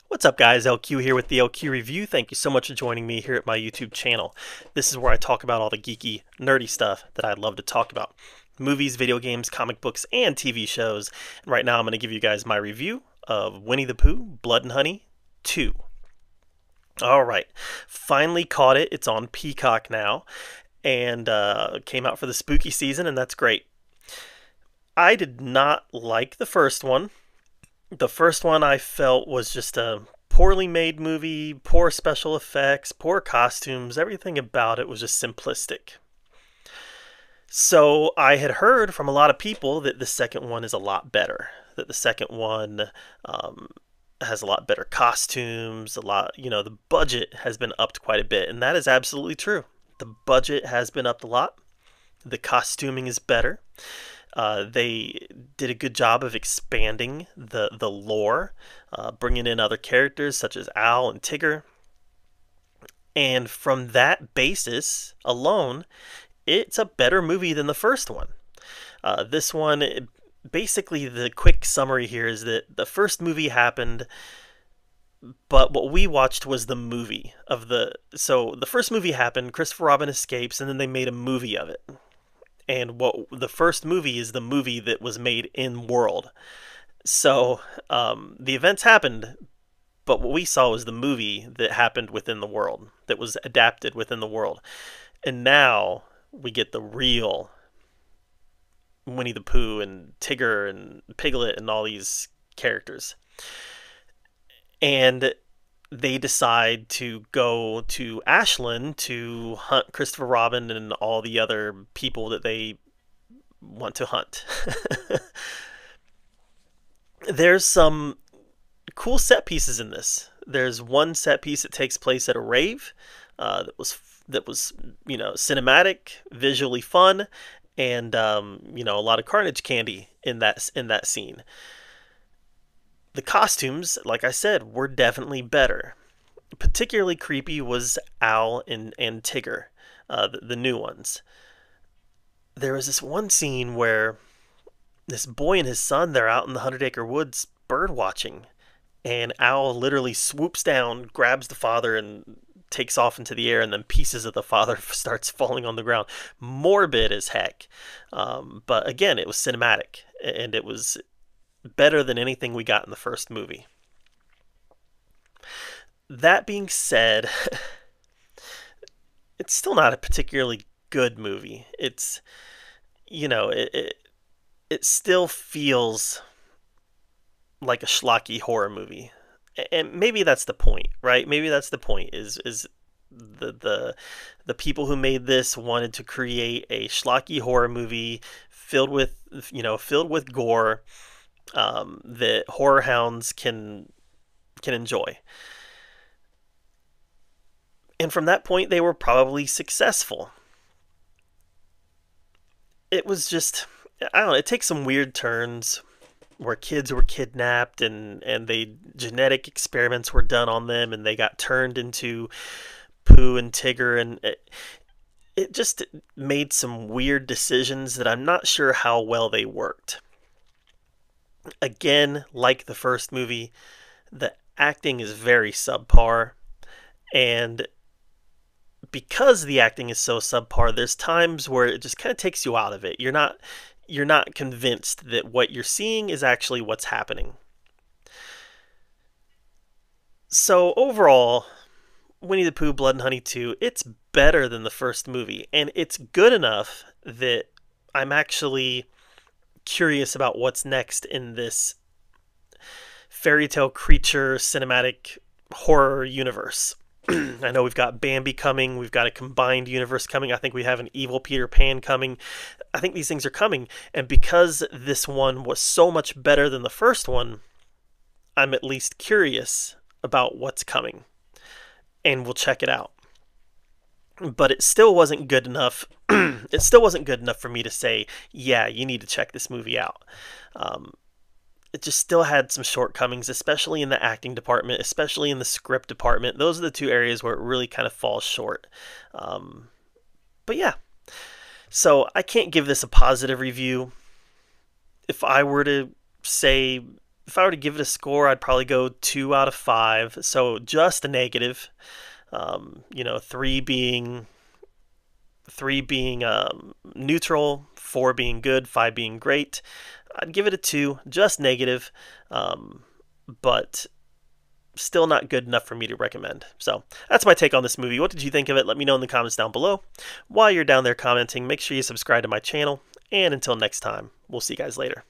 What's up guys, LQ here with the LQ Review. Thank you so much for joining me here at my YouTube channel. This is where I talk about all the geeky, nerdy stuff that I love to talk about. Movies, video games, comic books, and TV shows. And right now I'm going to give you guys my review of Winnie the Pooh, Blood and Honey 2. Alright, finally caught it. It's on Peacock now. And came out for the spooky season, and that's great. I did not like the first one. The first one I felt was just a poorly made movie, poor special effects, poor costumes, everything about it was just simplistic. So I had heard from a lot of people that the second one is a lot better, that the second one has a lot better costumes, the budget has been upped quite a bit, and that is absolutely true. The budget has been upped a lot. The costuming is better. They did a good job of expanding the lore, bringing in other characters such as Owl and Tigger. And from that basis alone, it's a better movie than the first one. This one, basically the quick summary here is that the first movie happened, but what we watched was the movie of so the first movie happened, Christopher Robin escapes, and then they made a movie of it. And the first movie is the movie that was made in world. So the events happened, but what we saw was the movie that happened within the world, that was adapted within the world. And now we get the real Winnie the Pooh and Tigger and Piglet and all these characters. And they decide to go to Ashland to hunt Christopher Robin and all the other people that they want to hunt. There's some cool set pieces in this. There's one set piece that takes place at a rave that was cinematic, visually fun, and a lot of carnage candy in that scene. The costumes, like I said, were definitely better. Particularly creepy was Owl and Tigger, the new ones. There was this one scene where this boy and his son, they're out in the 100-acre woods bird watching, and Owl literally swoops down, grabs the father, and takes off into the air, and then pieces of the father starts falling on the ground. Morbid as heck. But again, it was cinematic, and it was better than anything we got in the first movie. That being said, it's still not a particularly good movie. It's, it still feels like a schlocky horror movie. And maybe that's the point, right? Maybe that's the point is the people who made this wanted to create a schlocky horror movie filled with gore, that horror hounds can enjoy. And from that point, they were probably successful. It was just, I don't know, it takes some weird turns where kids were kidnapped and genetic experiments were done on them and they got turned into Pooh and Tigger, and it just made some weird decisions that I'm not sure how well they worked. Again, like the first movie, the acting is very subpar, and because the acting is so subpar, there's times where it just kind of takes you out of it. You're not convinced that what you're seeing is actually what's happening. So overall, Winnie the Pooh, Blood and Honey 2, it's better than the first movie, and it's good enough that I'm actually curious about what's next in this fairy tale creature cinematic horror universe. I know we've got Bambi coming, we've got a combined universe coming, I think we have an evil Peter Pan coming. I think these things are coming, and because this one was so much better than the first one, I'm at least curious about what's coming, and we'll check it out. But it still wasn't good enough. It still wasn't good enough for me to say, yeah, you need to check this movie out. It just still had some shortcomings, especially in the acting department, especially in the script department. Those are the two areas where it really kind of falls short. But yeah, so I can't give this a positive review. If I were to say if I were to give it a score, I'd probably go 2 out of 5. So just a negative. You know, three being neutral, 4 being good, 5 being great. I'd give it a 2, just negative, but still not good enough for me to recommend. So that's my take on this movie. What did you think of it? Let me know in the comments down below. While you're down there commenting, make sure you subscribe to my channel. And until next time, we'll see you guys later.